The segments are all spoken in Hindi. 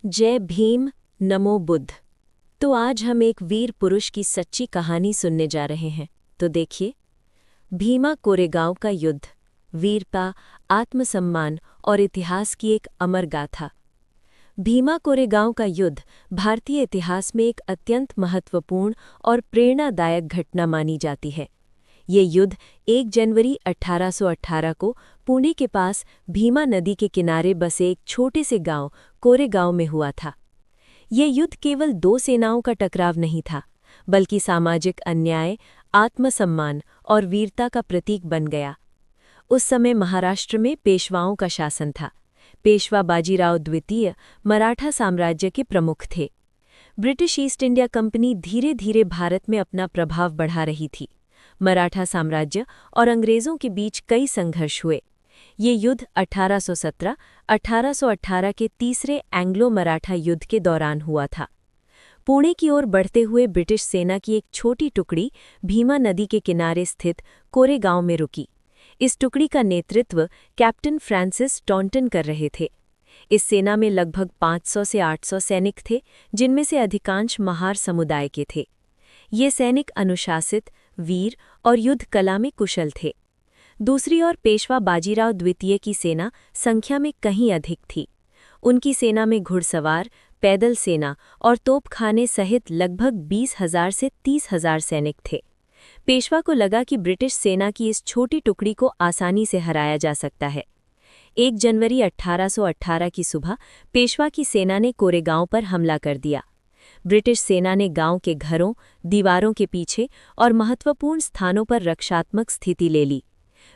जय भीम, नमो बुद्ध। तो आज हम एक वीर पुरुष की सच्ची कहानी सुनने जा रहे हैं। तो देखिए, भीमा कोरेगांव का युद्ध, वीरता, आत्मसम्मान और इतिहास की एक अमर गाथा। भीमा कोरेगांव का युद्ध भारतीय इतिहास में एक अत्यंत महत्वपूर्ण और प्रेरणादायक घटना मानी जाती है। ये युद्ध 1 जनवरी 1818 को पुणे के पास भीमा नदी के किनारे बसे एक छोटे से गांव कोरेगांव में हुआ था। ये युद्ध केवल 2 सेनाओं का टकराव नहीं था, बल्कि सामाजिक अन्याय, आत्मसम्मान और वीरता का प्रतीक बन गया। उस समय महाराष्ट्र में पेशवाओं का शासन था। पेशवा बाजीराव द्वितीय मराठा साम्राज्य के प्रमुख थे। ब्रिटिश ईस्ट इंडिया कंपनी धीरे धीरे भारत में अपना प्रभाव बढ़ा रही थी। मराठा साम्राज्य और अंग्रेज़ों के बीच कई संघर्ष हुए। ये युद्ध 1817-1818 के तीसरे एंग्लो-मराठा युद्ध के दौरान हुआ था। पुणे की ओर बढ़ते हुए ब्रिटिश सेना की एक छोटी टुकड़ी भीमा नदी के किनारे स्थित कोरेगांव में रुकी। इस टुकड़ी का नेतृत्व कैप्टन फ्रांसिस टॉन्टन कर रहे थे। इस सेना में लगभग 500 से 800 सैनिक थे, जिनमें से अधिकांश महार समुदाय के थे। ये सैनिक अनुशासित, वीर और युद्ध कला में कुशल थे। दूसरी ओर पेशवा बाजीराव द्वितीय की सेना संख्या में कहीं अधिक थी। उनकी सेना में घुड़सवार, पैदल सेना और तोपखाने सहित लगभग 20,000 से 30,000 सैनिक थे। पेशवा को लगा कि ब्रिटिश सेना की इस छोटी टुकड़ी को आसानी से हराया जा सकता है। 1 जनवरी 1818 की सुबह पेशवा की सेना ने कोरेगांव पर हमला कर दिया। ब्रिटिश सेना ने गांव के घरों, दीवारों के पीछे और महत्वपूर्ण स्थानों पर रक्षात्मक स्थिति ले ली।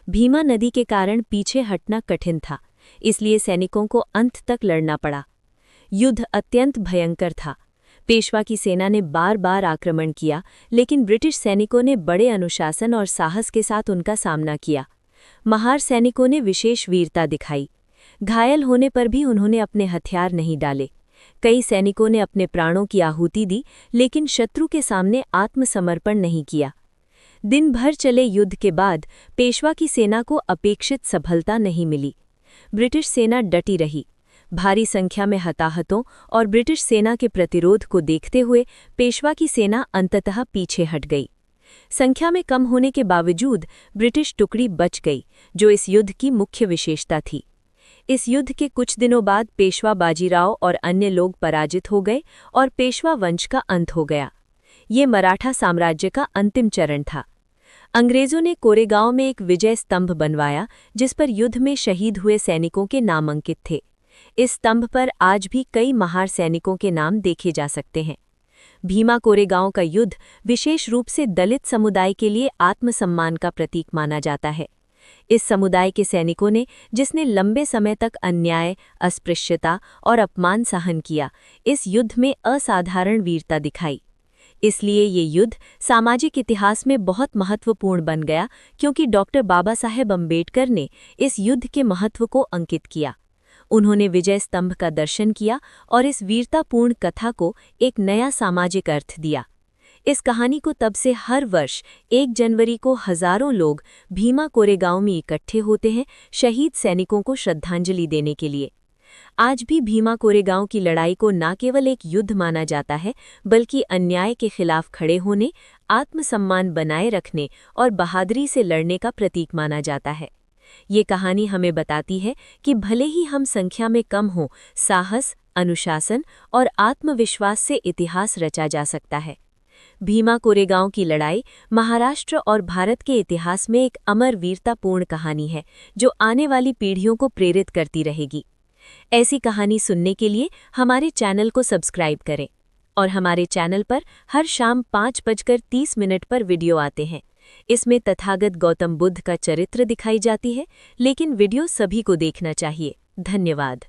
भीमा नदी के कारण पीछे हटना कठिन था, इसलिए सैनिकों को अंत तक लड़ना पड़ा। युद्ध अत्यंत भयंकर था। पेशवा की सेना ने बार बार आक्रमण किया, लेकिन ब्रिटिश सैनिकों ने बड़े अनुशासन और साहस के साथ उनका सामना किया। महार सैनिकों ने विशेष वीरता दिखाई। घायल होने पर भी उन्होंने अपने हथियार नहीं डाले। कई सैनिकों ने अपने प्राणों की आहुति दी, लेकिन शत्रु के सामने आत्मसमर्पण नहीं किया। दिन भर चले युद्ध के बाद पेशवा की सेना को अपेक्षित सफलता नहीं मिली। ब्रिटिश सेना डटी रही। भारी संख्या में हताहतों और ब्रिटिश सेना के प्रतिरोध को देखते हुए पेशवा की सेना अंततः पीछे हट गई। संख्या में कम होने के बावजूद ब्रिटिश टुकड़ी बच गई, जो इस युद्ध की मुख्य विशेषता थी। इस युद्ध के कुछ दिनों बाद पेशवा बाजीराव और अन्य लोग पराजित हो गए और पेशवा वंश का अंत हो गया। ये मराठा साम्राज्य का अंतिम चरण था। अंग्रेज़ों ने कोरेगांव में एक विजय स्तंभ बनवाया, जिस पर युद्ध में शहीद हुए सैनिकों के नाम अंकित थे। इस स्तंभ पर आज भी कई महार सैनिकों के नाम देखे जा सकते हैं। भीमा कोरेगांव का युद्ध विशेष रूप से दलित समुदाय के लिए आत्मसम्मान का प्रतीक माना जाता है। इस समुदाय के सैनिकों ने, जिसने लंबे समय तक अन्याय, अस्पृश्यता और अपमान सहन किया, इस युद्ध में असाधारण वीरता दिखाई। इसलिए ये युद्ध सामाजिक इतिहास में बहुत महत्वपूर्ण बन गया, क्योंकि डॉक्टर बाबा साहेब अम्बेडकर ने इस युद्ध के महत्व को अंकित किया। उन्होंने विजय स्तंभ का दर्शन किया और इस वीरतापूर्ण कथा को एक नया सामाजिक अर्थ दिया। इस कहानी को तब से हर वर्ष 1 जनवरी को हजारों लोग भीमा कोरेगांव में इकट्ठे होते हैं, शहीद सैनिकों को श्रद्धांजलि देने के लिए। आज भी भीमा कोरेगांव की लड़ाई को न केवल एक युद्ध माना जाता है, बल्कि अन्याय के खिलाफ खड़े होने, आत्मसम्मान बनाए रखने और बहादुरी से लड़ने का प्रतीक माना जाता है। ये कहानी हमें बताती है कि भले ही हम संख्या में कम हों, साहस, अनुशासन और आत्मविश्वास से इतिहास रचा जा सकता है। भीमा कोरेगांव की लड़ाई महाराष्ट्र और भारत के इतिहास में एक अमर वीरतापूर्ण कहानी है, जो आने वाली पीढ़ियों को प्रेरित करती रहेगी। ऐसी कहानी सुनने के लिए हमारे चैनल को सब्सक्राइब करें और हमारे चैनल पर हर शाम 5:30 पर वीडियो आते हैं। इसमें तथागत गौतम बुद्ध का चरित्र दिखाई जाती है, लेकिन वीडियो सभी को देखना चाहिए। धन्यवाद।